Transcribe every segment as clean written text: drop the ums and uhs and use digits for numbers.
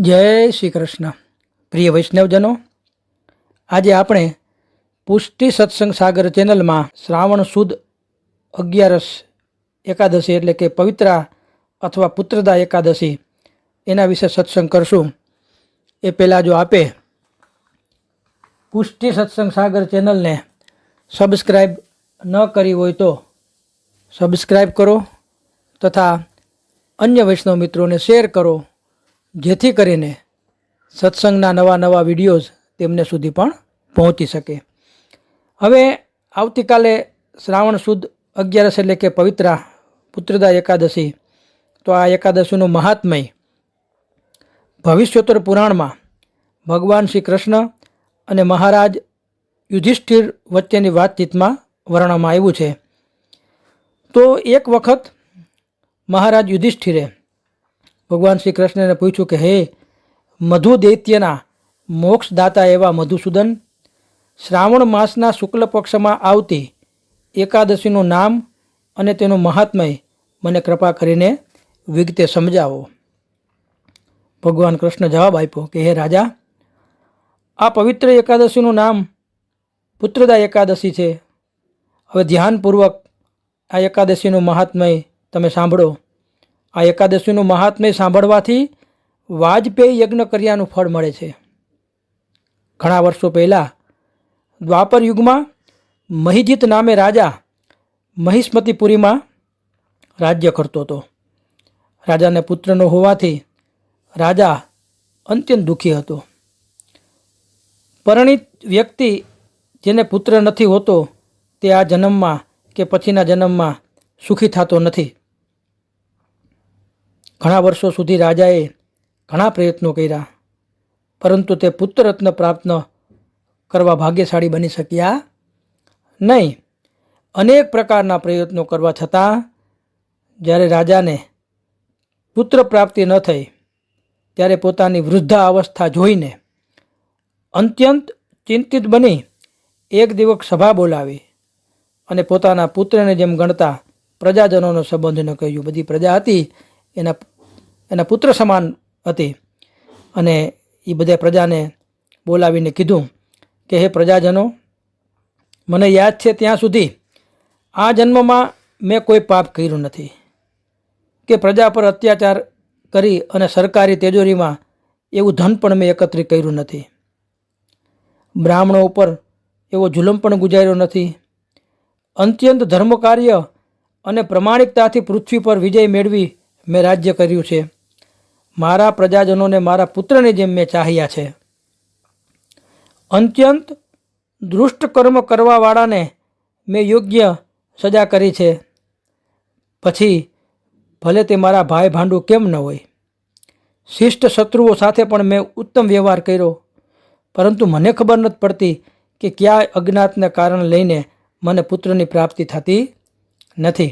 જય શ્રી કૃષ્ણ. પ્રિય વૈષ્ણવજનો, આજે આપણે પુષ્ટિ સત્સંગ સાગર ચેનલમાં શ્રાવણ સુદ 11 એકાદશી એટલે કે પવિત્રા અથવા પુત્રદા એકાદશી એના વિશે સત્સંગ કરશું. એ પહેલાં જો આપે પુષ્ટિ સત્સંગ સાગર ચેનલને સબસ્ક્રાઈબ ન કરી હોય તો સબસ્ક્રાઈબ કરો તથા અન્ય વૈષ્ણવ મિત્રોને શેર કરો, જેથી કરીને સત્સંગના નવા વિડીયોઝ તેમને સુધી પણ પહોંચી શકે. હવે આવતીકાલે શ્રાવણ સુદ 11 એટલે કે પવિત્રા પુત્રદા એકાદશી. તો આ એકાદશીનું મહાત્મય ભવિષ્યોત્તર પુરાણમાં ભગવાન શ્રી કૃષ્ણ અને મહારાજ યુધિષ્ઠિર વચ્ચેની વાતચીતમાં વર્ણવવામાં આવ્યું છે. તો એક વખત મહારાજ યુધિષ્ઠિરે ભગવાન શ્રી કૃષ્ણને પૂછ્યું કે હે મધુ દૈત્યના મોક્ષદાતા એવા મધુસૂદન, શ્રાવણ માસના શુક્લ પક્ષમાં આવતી એકાદશીનું નામ અને તેનું મહાત્મય મને કૃપા કરીને વિગતે સમજાવો. ભગવાન કૃષ્ણ જવાબ આપ્યો કે હે રાજા, આ પવિત્ર એકાદશીનું નામ પુત્રદા એકાદશી છે. હવે ધ્યાનપૂર્વક આ એકાદશીનું મહાત્મય તમે સાંભળો. આ એકાદશીનું મહાત્મય સાંભળવાથી વાજપેયી યજ્ઞ કર્યાનું ફળ મળે છે. ઘણા વર્ષો પહેલાં દ્વાપર યુગમાં મહિજીત નામે રાજા મહિષ્મતીપુરીમાં રાજ્ય કરતો હતો. રાજાને પુત્ર ન હોવાથી રાજા અત્યંત દુઃખી હતો. પરિણીત વ્યક્તિ જેને પુત્ર નથી હોતો તે આ જન્મમાં કે પછીના જન્મમાં સુખી થતો નથી. ઘણા વર્ષો સુધી રાજાએ ઘણા પ્રયત્નો કર્યા, પરંતુ તે પુત્રરત્ન પ્રાપ્ત કરવા ભાગ્યશાળી બની શક્યા નહીં. અનેક પ્રકારના પ્રયત્નો કરવા છતાં જ્યારે રાજાને પુત્ર પ્રાપ્તિ ન થઈ ત્યારે પોતાની વૃદ્ધા અવસ્થા જોઈને અત્યંત ચિંતિત બની એક દિવસ સભા બોલાવી અને પોતાના પુત્રને જેમ ગણતા પ્રજાજનોનો સંબંધને કહ્યું. બધી પ્રજા હતી એના પુત્ર સમાન હતી અને એ બધા પ્રજાને બોલાવીને કીધું કે હે પ્રજાજનો, મને યાદ છે ત્યાં સુધી આ જન્મમાં મેં કોઈ પાપ કર્યું નથી કે પ્રજા પર અત્યાચાર કરી અને સરકારી તિજોરીમાં એવું ધન પણ મેં એકત્રિત કર્યું નથી. બ્રાહ્મણો ઉપર એવો જુલમ પણ ગુજાર્યો નથી. અત્યંત ધર્મકાર્ય અને પ્રમાણિકતાથી પૃથ્વી પર વિજય મેળવી મેં રાજ્ય કર્યું છે. મારા પ્રજાજનોને મારા પુત્રની જેમ મેં ચાહ્યા છે. અત્યંત દુષ્ટ કર્મ કરવાવાળાને મેં યોગ્ય સજા કરી છે. પછી ભલે તે મારા ભાઈ ભાંડુ કેમ ન હોય. શિષ્ટ શત્રુઓ સાથે પણ મેં ઉત્તમ વ્યવહાર કર્યો, પરંતુ મને ખબર નથી પડતી કે કયા અજ્ઞાતને કારણ લઈને મને પુત્રની પ્રાપ્તિ થતી નથી.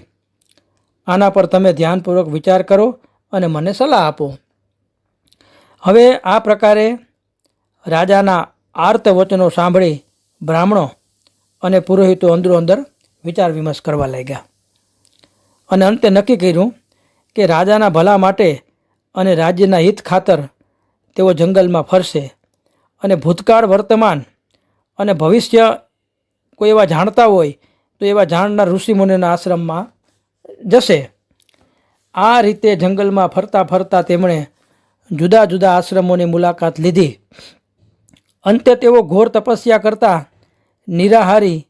આના પર તમે ધ્યાનપૂર્વક વિચાર કરો અને મને સલાહ આપો. હવે આ પ્રકારે રાજાના આર્ત વચનો સાંભળી બ્રાહ્મણો અને પુરોહિતો અંદરો અંદર વિચાર વિમર્શ કરવા લાગ્યા અને અંતે નક્કી કર્યું કે રાજાના ભલા માટે અને રાજ્યના હિત ખાતર તેઓ જંગલમાં ફરશે અને ભૂતકાળ, વર્તમાન અને ભવિષ્ય કોઈ એવા જાણતા હોય તો એવા જાણનાર ઋષિમુનિના આશ્રમમાં જશે. આ રીતે જંગલમાં ફરતા ફરતા તેમણે જુદા જુદા આશ્રમોની મુલાકાત લીધી. અંતે તેઓ ઘોર તપસ્યા કરતા નિરાહારી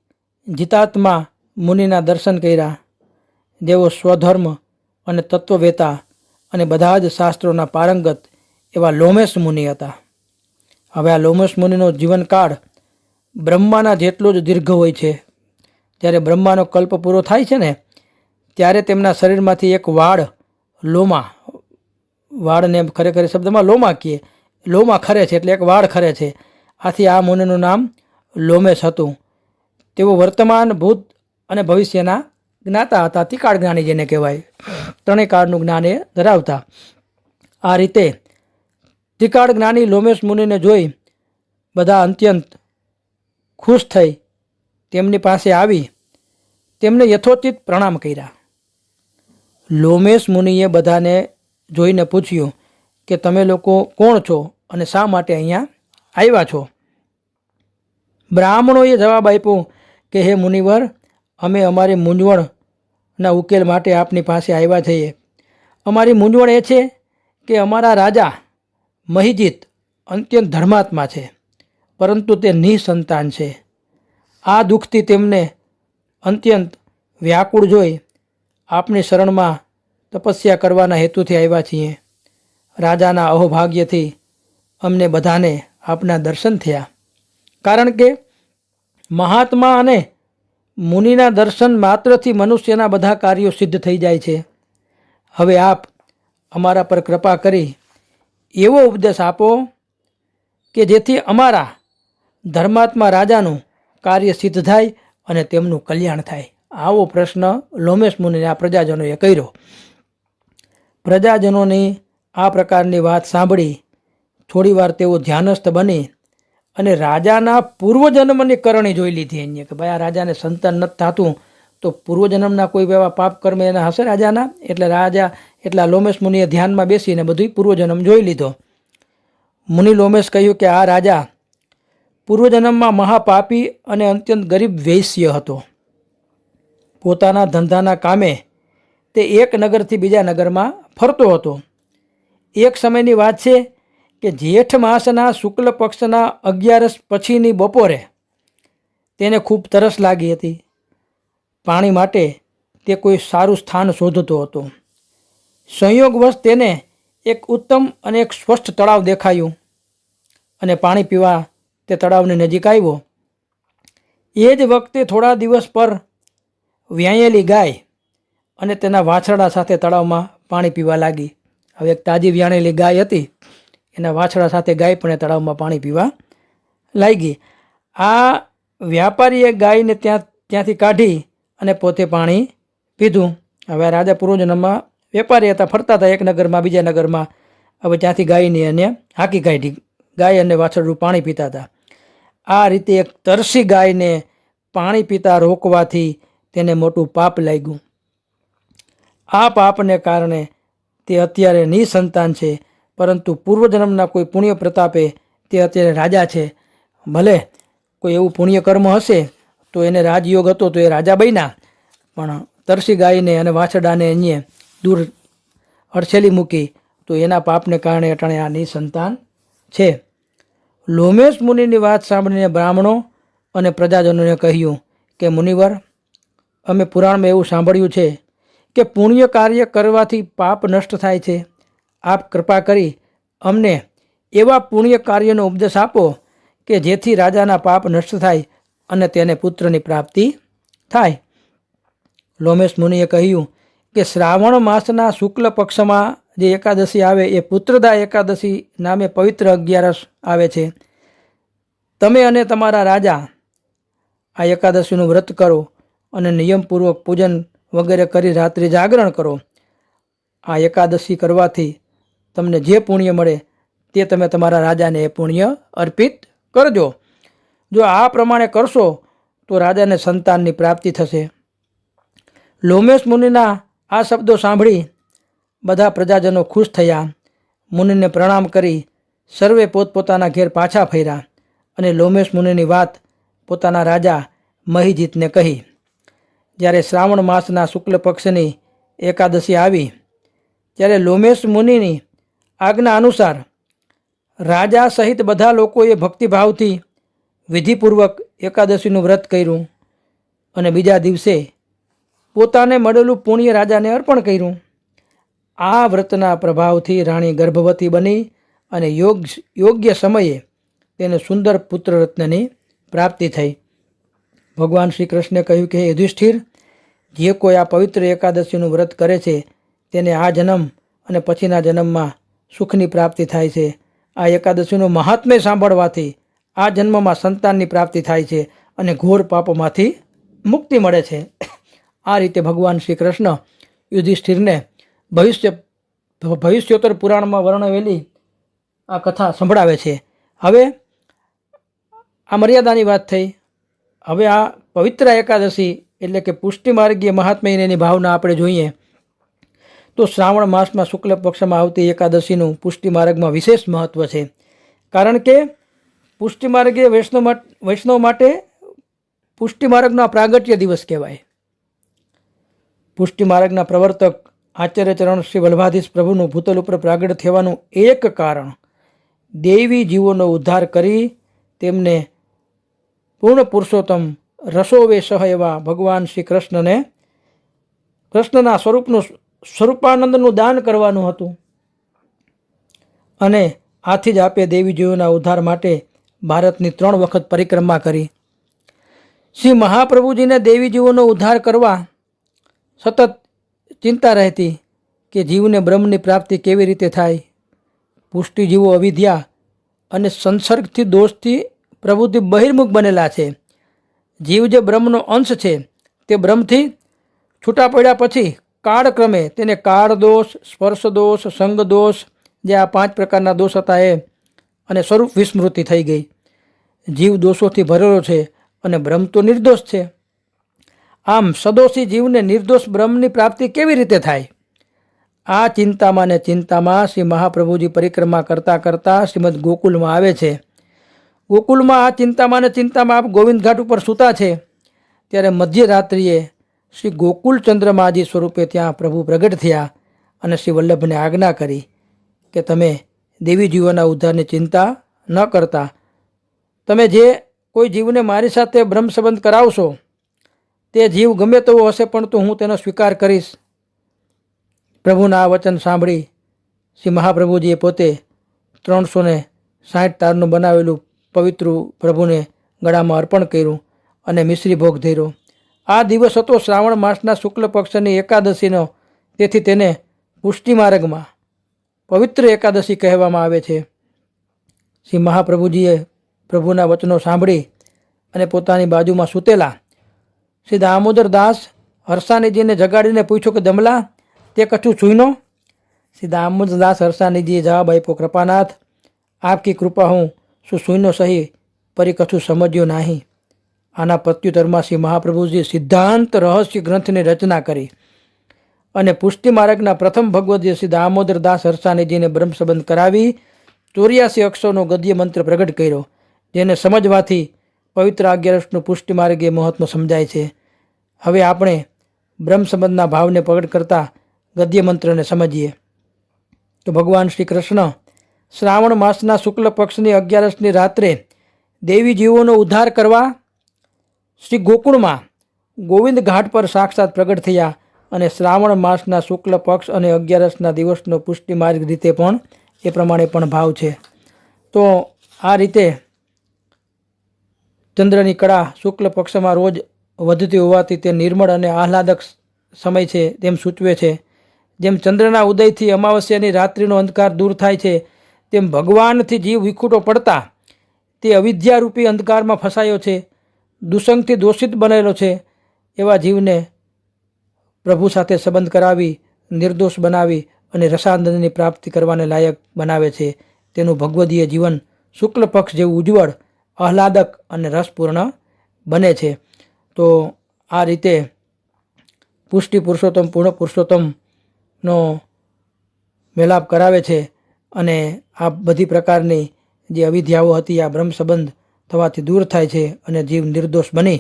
જીતાત્મા મુનિના દર્શન કર્યા, જેઓ સ્વધર્મ અને તત્વવેતા અને બધા જ શાસ્ત્રોના પારંગત એવા લોમેશ મુનિ હતા. હવે આ લોમેશ મુનિનો જીવનકાળ બ્રહ્માના જેટલો જ દીર્ઘ હોય છે. જ્યારે બ્રહ્માનો કલ્પ પૂરો થાય છે ને ત્યારે તેમના શરીરમાંથી એક વાળને ખરેખર શબ્દમાં લોમા કહીએ, લોમા ખરે છે એટલે એક વાળ ખરે છે. આથી આ મુનિનું નામ લોમેશ હતું. તેઓ વર્તમાન, ભૂત અને ભવિષ્યના જ્ઞાતા હતા. ત્રિકાળ જ્ઞાની જેને કહેવાય, ત્રણેય કાળનું જ્ઞાન એ ધરાવતા. આ રીતે ત્રિકાળ જ્ઞાની લોમેશ મુનિને જોઈ બધા અત્યંત ખુશ થઈ તેમની પાસે આવી તેમને યથોચિત પ્રણામ કર્યા. લોમેશ મુનિએ બધાને જોઈને પૂછ્યું કે તમે લોકો કોણ છો અને શા માટે અહીંયા આવ્યા છો? બ્રાહ્મણોએ જવાબ આપ્યો કે હે મુનિવર, અમે અમારી મૂંઝવણના ઉકેલ માટે આપની પાસે આવ્યા છીએ. અમારી મૂંઝવણ એ છે કે અમારા રાજા મહિજીત અત્યંત ધર્માત્મા છે, પરંતુ તે નિસંતાન છે. આ દુઃખથી તેમને અત્યંત વ્યાકુળ જોઈ આપની શરણમાં તપસ્યા કરવાના હેતુથી આવ્યા છીએ. રાજાના અહોભાગ્યથી અમને બધાને આપના દર્શન થયા, કારણ કે મહાત્મા અને મુનિના દર્શન માત્રથી મનુષ્યના બધા કાર્યો સિદ્ધ થઈ જાય છે. હવે આપ અમારા પર કૃપા કરી એવો ઉપદેશ આપો કે જેથી અમારા ધર્માત્મા રાજાનું કાર્ય સિદ્ધ થાય અને તેમનું કલ્યાણ થાય. આવો પ્રશ્ન લોમેશ મુનિને આ પ્રજાજનોએ કર્યો. પ્રજાજનોની આ પ્રકારની વાત સાંભળી થોડીવાર તેઓ ધ્યાનસ્થ બની અને રાજાના પૂર્વજન્મની કરણી જોઈ લીધી. એને કે ભાઈ આ રાજાને સંતાન નથી થતું, તો પૂર્વજન્મના કોઈ એવા પાપ કર્મ એના હશે રાજાના. એટલે રાજા એટલા લોમેશ મુનિએ ધ્યાનમાં બેસીને બધું પૂર્વજન્મ જોઈ લીધો. મુનિ લોમેશ કહ્યું કે આ રાજા પૂર્વજન્મમાં મહાપાપી અને અત્યંત ગરીબ વૈશ્ય હતો. પોતાના ધંધાના કામે તે એક નગરથી બીજા નગરમાં ફરતો હતો. એક સમયની વાત છે કે જેઠ માસના શુક્લ પક્ષના 11 પછીની બપોરે તેને ખૂબ તરસ લાગી હતી. પાણી માટે તે કોઈ સારું સ્થાન શોધતો હતો. સંયોગવશ તેને એક ઉત્તમ અને એક સ્વચ્છ તળાવ દેખાયું અને પાણી પીવા તે તળાવની નજીક આવ્યો. એ જ વખતે થોડા દિવસ પર વ્યાયેલી ગાય અને તેના વાછરડા સાથે તળાવમાં પાણી પીવા લાગી. હવે એક તાજી વ્યાણેલી ગાય હતી, એના વાછરડા સાથે ગાય પણ એ તળાવમાં પાણી પીવા લાગી. આ વ્યાપારીએ ગાયને ત્યાંથી કાઢી અને પોતે પાણી પીધું. હવે રાજા પૂર્વજન્મમાં વેપારી હતા, ફરતા હતા એક નગરમાં બીજા નગરમાં. હવે ત્યાંથી ગાયની એને હાંકી કાઢી. ગાય અને વાછરડું પાણી પીતા હતા. આ રીતે એક તરસી ગાયને પાણી પીતા રોકવાથી તેને મોટું પાપ લાગ્યું. આ પાપને કારણે તે અત્યારે નિસંતાન છે, પરંતુ પૂર્વજન્મના કોઈ પુણ્ય પ્રતાપે તે અત્યારે રાજા છે. ભલે કોઈ એવું પુણ્ય કર્મ હશે તો એને રાજયોગ હતો તો એ રાજા બન્યા, પણ તરસી ગાયને અને વાછરડાને અહીંયા દૂર અડસેલી મૂકી તો એના પાપને કારણે અટાણે આ નિસંતાન છે. લોમેશ મુનિની વાત સાંભળીને બ્રાહ્મણો અને પ્રજાજનોને કહ્યું કે મુનિવર, અમે પુરાણમાં એવું સાંભળ્યું છે કે પુણ્ય કાર્ય કરવાથી પાપ નષ્ટ થાય છે. આપ કૃપા કરી અમને એવા પુણ્ય કાર્યનો ઉપદેશ આપો કે જેથી રાજાના પાપ નષ્ટ થાય અને તેને પુત્રની પ્રાપ્તિ થાય. લોમેશ મુનિએ કહ્યું કે શ્રાવણ માસના શુક્લ પક્ષમાં જે એકાદશી આવે એ પુત્રદા એકાદશી નામે પવિત્ર 11 આવે છે. તમે અને તમારા રાજા આ એકાદશીનું વ્રત કરો અને નિયમપૂર્વક પૂજન વગેરે કરી રાત્રિ જાગરણ કરો. આ એકાદશી કરવાથી તમને જે પુણ્ય મળે તે તમે તમારા રાજાને એ પુણ્ય અર્પિત કરજો. જો આ પ્રમાણે કરશો તો રાજાને સંતાનની પ્રાપ્તિ થશે. લોમેશ મુનિના આ શબ્દો સાંભળી બધા પ્રજાજનો ખુશ થયા. મુનિને પ્રણામ કરી સર્વે પોતપોતાના ઘેર પાછા ફર્યા અને લોમેશ મુનિની વાત પોતાના રાજા મહિજીતને કહી. જ્યારે શ્રાવણ માસના શુક્લ પક્ષની એકાદશી આવી ત્યારે લોમેશ મુનિની આજ્ઞા અનુસાર રાજા સહિત બધા લોકોએ ભક્તિભાવથી વિધિપૂર્વક એકાદશીનું વ્રત કર્યું અને બીજા દિવસે પોતાને મળેલું પુણ્ય રાજાને અર્પણ કર્યું. આ વ્રતના પ્રભાવથી રાણી ગર્ભવતી બની અને યોગ્ય સમયે તેને સુંદર પુત્રરત્નની પ્રાપ્તિ થઈ. ભગવાન શ્રી કૃષ્ણે કહ્યું કે યુધિષ્ઠિર, જે કોઈ આ પવિત્ર એકાદશીનું વ્રત કરે છે તેને આ જન્મ અને પછીના જન્મમાં સુખની પ્રાપ્તિ થાય છે. આ એકાદશીનું મહાત્મ્ય સાંભળવાથી આ જન્મમાં સંતાનની પ્રાપ્તિ થાય છે અને ઘોર પાપોમાંથી મુક્તિ મળે છે. આ રીતે ભગવાન શ્રી કૃષ્ણ યુધિષ્ઠિરને ભવિષ્યોત્તર પુરાણમાં વર્ણવેલી આ કથા સંભળાવે છે. હવે આ મર્યાદાની વાત થઈ. હવે આ પવિત્ર એકાદશી એટલે કે પુષ્ટિ માર્ગીય મહાત્મ્યની ભાવના આપણે જોઈએ તો શ્રાવણ માસમાં શુક્લ પક્ષમાં આવતી એકાદશીનું પુષ્ટિ માર્ગમાં વિશેષ મહત્ત્વ છે. કારણ કે પુષ્ટિ માર્ગ એ વૈષ્ણવ માટે પુષ્ટિ માર્ગનો પ્રાગટ્ય દિવસ કહેવાય. પુષ્ટિ માર્ગના પ્રવર્તક આચાર્ય ચરણ શ્રી વલ્લભાધીશ પ્રભુનું ભૂતલ ઉપર પ્રાગટ્ય થવાનું એક કારણ દૈવી જીવોનો ઉદ્ધાર કરી તેમને પૂર્ણ પુરુષોત્તમ રસોવે સહ એવા ભગવાન શ્રી કૃષ્ણના સ્વરૂપાનંદનું દાન કરવાનું હતું. અને આથી જ આપે દેવી જીવોના ઉદ્ધાર માટે ભારતની 3 વખત પરિક્રમા કરી. શ્રી મહાપ્રભુજીને દેવી જીવોનો ઉદ્ધાર કરવા સતત ચિંતા રહેતી કે જીવને બ્રહ્મની પ્રાપ્તિ કેવી રીતે થાય. પુષ્ટિ જીવો અવિદ્યા અને સંસર્ગથી દોષથી પ્રભુથી બહિર્મુખ બનેલા છે. જીવ જે બ્રહ્મનો અંશ છે તે બ્રહ્મથી છૂટા પડ્યા પછી કાળક્રમે તેને કાળ દોષ, સ્પર્શ દોષ, સંગ દોષ, જે આ 5 પ્રકારના દોષ હતા એ અને સ્વરૂપ વિસ્મૃતિ થઈ ગઈ. જીવ દોષોથી ભરેલો છે અને બ્રહ્મ તો નિર્દોષ છે. આમ સદોષી જીવને નિર્દોષ બ્રહ્મની પ્રાપ્તિ કેવી રીતે થાય? આ ચિંતામાં ને ચિંતામાં શ્રી મહાપ્રભુજી પરિક્રમા કરતાં કરતાં શ્રીમદ ગોકુલમાં આવે છે. ગોકુલમાં આ ચિંતામાં ને ચિંતામાં આપ ગોવિંદ ઘાટ ઉપર સૂતા છે ત્યારે મધ્યરાત્રિએ શ્રી ગોકુલ ચંદ્રમાજી સ્વરૂપે ત્યાં પ્રભુ પ્રગટ થયા અને શ્રી વલ્લભને આજ્ઞા કરી કે તમે દેવી જીવોના ઉદ્ધારની ચિંતા ન કરતા, તમે જે કોઈ જીવને મારી સાથે બ્રહ્મ સંબંધ કરાવશો તે જીવ ગમે તેવો હશે પણ તો હું તેનો સ્વીકાર કરીશ. પ્રભુના આ વચન સાંભળી શ્રી મહાપ્રભુજીએ પોતે 360 તારનું બનાવેલું પવિત્ર પ્રભુને ગળામાં અર્પણ કર્યું અને મિશ્રી ભોગ ધર્યો. આ દિવસ હતો શ્રાવણ માસના શુક્લ પક્ષની એકાદશીનો, તેથી તેને પુષ્ટિ માર્ગમાં પવિત્ર એકાદશી કહેવામાં આવે છે. શ્રી મહાપ્રભુજીએ પ્રભુના વચનો સાંભળી અને પોતાની બાજુમાં સૂતેલા શ્રી દામોદર દાસ હરસાનીજીને જગાડીને પૂછ્યું કે દમલા તે કછું છૂઈનો? શ્રી દામોદર દાસ હરસાનીજીએ જવાબ આપ્યો, કૃપાનાથ આપકી કૃપા હું શું સૂઈનો સહી પરી કછું સમજ્યો નહીં. આના પ્રત્યુત્તરમાં શ્રી મહાપ્રભુજી સિદ્ધાંત રહસ્ય ગ્રંથની રચના કરી અને પુષ્ટિ માર્ગના પ્રથમ ભગવદીય શ્રી દામોદર દાસ હરસાનીજીને બ્રહ્મ સંબંધ કરાવી 84 અક્ષરનો ગદ્ય મંત્ર પ્રગટ કર્યો, જેને સમજવાથી પવિત્ર 11 પુષ્ટિ માર્ગીય મહત્વ સમજાય છે. હવે આપણે બ્રહ્મ સંબંધના ભાવને પ્રગટ કરતા ગદ્ય મંત્રને સમજીએ તો ભગવાન શ્રી કૃષ્ણ શ્રાવણ માસના શુક્લ પક્ષની 11ની રાત્રે દેવી જીવોનો ઉદ્ધાર કરવા શ્રી ગોકુળમાં ગોવિંદ ઘાટ પર સાક્ષાત પ્રગટ થયા અને શ્રાવણ માસના શુક્લ પક્ષ અને 11ના દિવસનો પુષ્ટિ માર્ગ રીતે પણ એ પ્રમાણે પણ ભાવ છે. તો આ રીતે ચંદ્રની કળા શુક્લ પક્ષમાં રોજ વધતી હોવાથી તે નિર્મળ અને આહલાદક સમય છે તેમ સૂચવે છે. જેમ ચંદ્રના ઉદયથી અમાવસ્યાની રાત્રિનો અંધકાર દૂર થાય છે તેમ ભગવાનથી જીવ વિખૂટો પડતા તે અવિદ્યારૂપી અંધકારમાં ફસાયો છે, દુસંગથી દોષિત બનેલો છે. એવા જીવને પ્રભુ સાથે સંબંધ કરાવી નિર્દોષ બનાવી અને રસાનંદની પ્રાપ્તિ કરવાને લાયક બનાવે છે. તેનું ભગવદીય જીવન શુક્લ પક્ષ જેવું ઉજ્જવળ, આહલાદક અને રસપૂર્ણ બને છે. તો આ રીતે પુષ્ટિ પુરુષોત્તમ પૂર્ણ પુરુષોત્તમનો મેલાપ કરાવે છે અને આ બધી પ્રકારની જે અવિદ્યાઓ હતી આ બ્રહ્મ સંબંધ થવાથી દૂર થાય છે અને જીવ નિર્દોષ બની.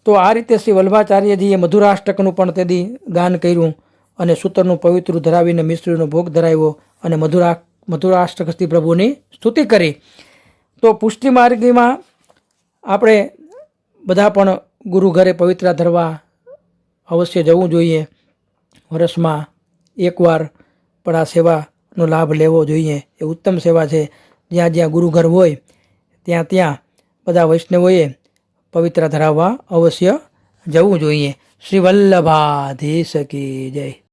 તો આ રીતે શ્રી વલ્લભાચાર્યજીએ મધુરાષ્ટકનું પણ તેદી ગાન કર્યું અને સૂતરનું પવિત્ર ધરાવીને મિશ્રીનો ભોગ ધરાવ્યો અને મધુરાષ્ટકથી પ્રભુની સ્તુતિ કરી. તો પુષ્ટિ માર્ગીમાં આપણે બધા પણ ગુરુ ઘરે પવિત્ર ધરવા અવશ્ય જવું જોઈએ. વર્ષમાં એકવાર પણ આ સેવાનો લાભ લેવો જોઈએ. એ ઉત્તમ સેવા છે. જ્યાં જ્યાં ગુરુઘર હોય ત્યાં ત્યાં બધા વૈષ્ણવોએ પવિત્ર ધરાવવા અવશ્ય જવું જોઈએ. શ્રી વલ્લભાધીશ કી જય.